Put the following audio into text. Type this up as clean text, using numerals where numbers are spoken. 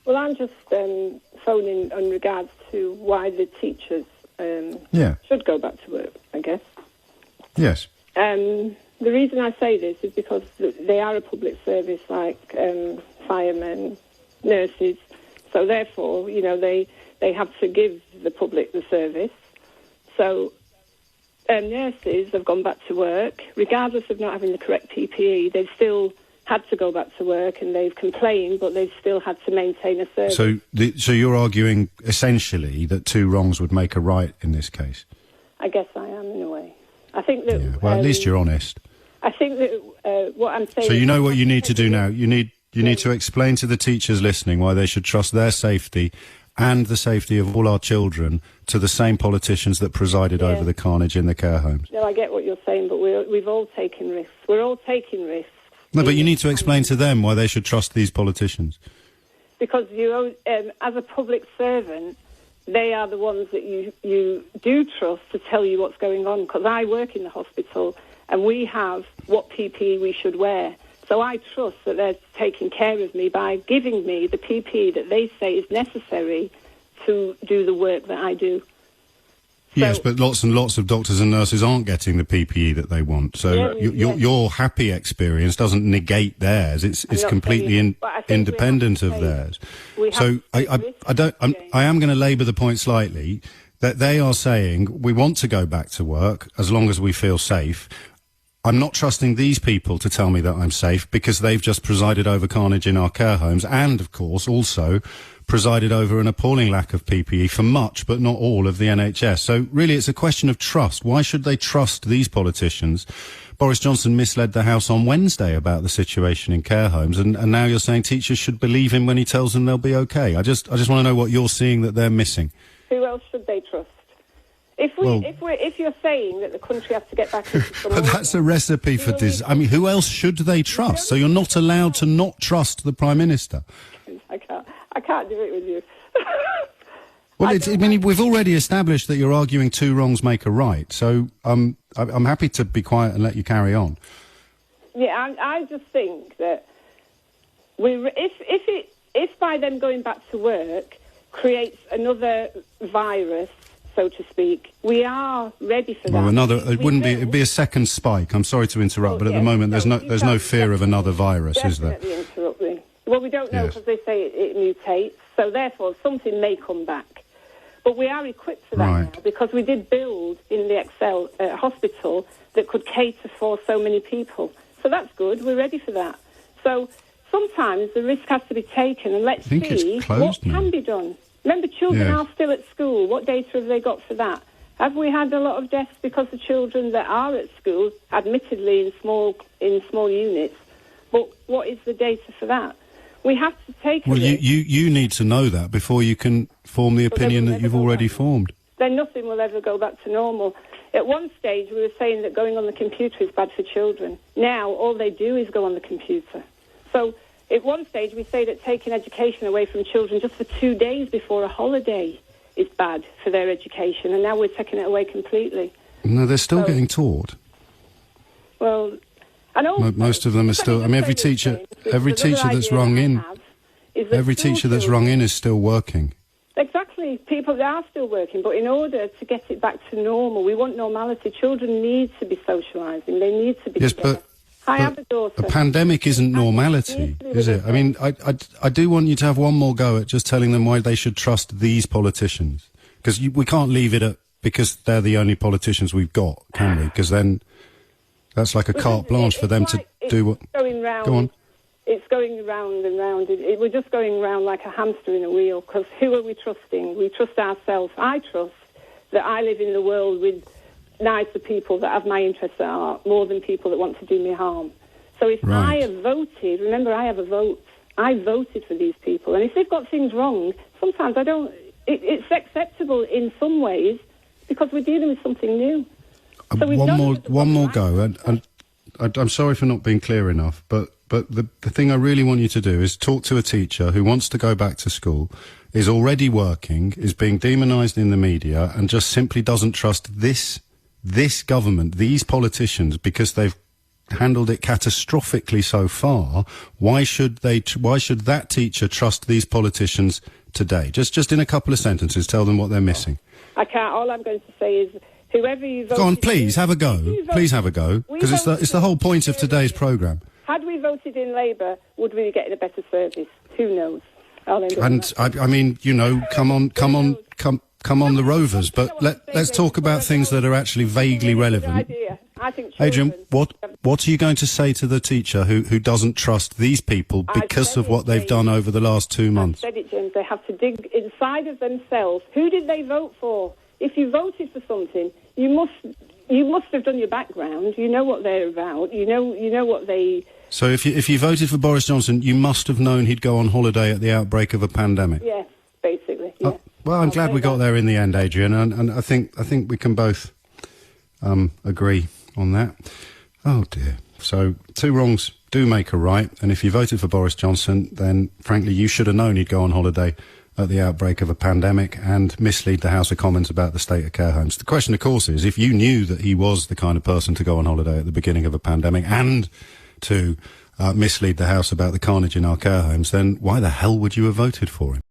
Well, I'm just phoning in regards to why the teachers should go back to work, I guess. Yes. The reason I say this is because they are a public service like firemen, nurses. So therefore, you know, they have to give the public the service. So nurses have gone back to work. Regardless of not having the correct PPE, they've still had to go back to work, and they've complained, but they've still had to maintain a service. So you're arguing essentially that two wrongs would make a right in this case? I guess I am, in a way. I think that... Yeah. Well, at least you're honest. I think that what I'm saying... So you know what you need to do now. You need to explain to the teachers listening why they should trust their safety and the safety of all our children to the same politicians that presided over the carnage in the care homes. No, I get what you're saying, but we've all taken risks. We're all taking risks. No, but you need to explain to them why they should trust these politicians. Because as a public servant, they are the ones that you do trust to tell you what's going on. Because I work in the hospital, and we have what PPE we should wear. So I trust that they're taking care of me by giving me the PPE that they say is necessary to do the work that I do. Yes, but lots and lots of doctors and nurses aren't getting the PPE that they want. So your happy experience doesn't negate theirs. It's completely independent of theirs. So I am going to labour the point slightly that they are saying we want to go back to work as long as we feel safe. I'm not trusting these people to tell me that I'm safe because they've just presided over carnage in our care homes and, of course, also presided over an appalling lack of PPE for much, but not all, of the NHS. So really it's a question of trust. Why should they trust these politicians? Boris Johnson misled the House on Wednesday about the situation in care homes, and now you're saying teachers should believe him when he tells them they'll be okay. I just want to know what you're seeing that they're missing. Who else should they trust? If you're saying that the country has to get back into some But that's a recipe for I mean, who else should they trust? So you're not allowed to not trust the Prime Minister. I can't do it with you. Well, we've already established that you're arguing two wrongs make a right. So I'm happy to be quiet and let you carry on. Yeah, I just think that if by them going back to work creates another virus, so to speak, we are ready for that. Well, it'd be a second spike. I'm sorry to interrupt, but at the moment there's no fear of another virus, is there? Definitely interrupt me. Well, we don't know because they say it mutates, so therefore something may come back. But we are equipped for that now because we did build in the Excel hospital that could cater for so many people. So that's good. We're ready for that. So sometimes the risk has to be taken, and let's see what can be done. Remember, children are still at school. What data have they got for that? Have we had a lot of deaths because the children that are at school, admittedly in small units, but what is the data for that? We have to take Well, you need to know that before you can form the opinion that you've already formed. Then nothing will ever go back to normal. At one stage, we were saying that going on the computer is bad for children. Now, all they do is go on the computer. So at one stage, we say that taking education away from children just for 2 days before a holiday is bad for their education, and now we're taking it away completely. No, they're still getting taught. Well, I know most of them are still. I mean, every teacher that's rung in is still working. Exactly, people are still working, but in order to get it back to normal, we want normality. Children need to be socialising; they need to be together. I have a daughter. A pandemic isn't normality, is it? I mean, I do want you to have one more go at just telling them why they should trust these politicians, because we can't leave it at because they're the only politicians we've got, can we? Because then that's like a carte blanche for them to do what... Go on. It's going round and round. We're just going round like a hamster in a wheel, because who are we trusting? We trust ourselves. I trust that I live in the world with nicer people that have my interests at heart more than people that want to do me harm. So if I have voted, remember I have a vote, I voted for these people, and if they've got things wrong, sometimes I don't... It's acceptable in some ways because we're dealing with something new. So one more go, and I'm sorry for not being clear enough, but the thing I really want you to do is talk to a teacher who wants to go back to school, is already working, is being demonised in the media, and just simply doesn't trust this government, these politicians, because they've handled it catastrophically so far, why should that teacher trust these politicians today? Just in a couple of sentences, tell them what they're missing. I can't. All I'm going to say is, whoever you voted... Go on, please, have a go. Please have a go, because it's the whole point of today's programme. Had we voted in Labour, would we get a better service? Who knows? And I mean, you know, come on the Rovers, but let's talk about things that are actually vaguely relevant. I think Adrian, what are you going to say to the teacher who doesn't trust these people because of what they've done over the last 2 months? I said it, James. They have to dig inside of themselves. Who did they vote for? If you voted for something, you must have done your background. You know what they're about. You know what they... So if you voted for Boris Johnson, you must have known he'd go on holiday at the outbreak of a pandemic. Yeah, basically. Yeah. Well, I'm glad we got there in the end, Adrian, and I think we can both agree on that. Oh dear. So 2 wrongs do make a right, and if you voted for Boris Johnson, then frankly you should have known he'd go on holiday at the outbreak of a pandemic and mislead the House of Commons about the state of care homes. The question, of course, is if you knew that he was the kind of person to go on holiday at the beginning of a pandemic and to mislead the House about the carnage in our care homes, then why the hell would you have voted for him?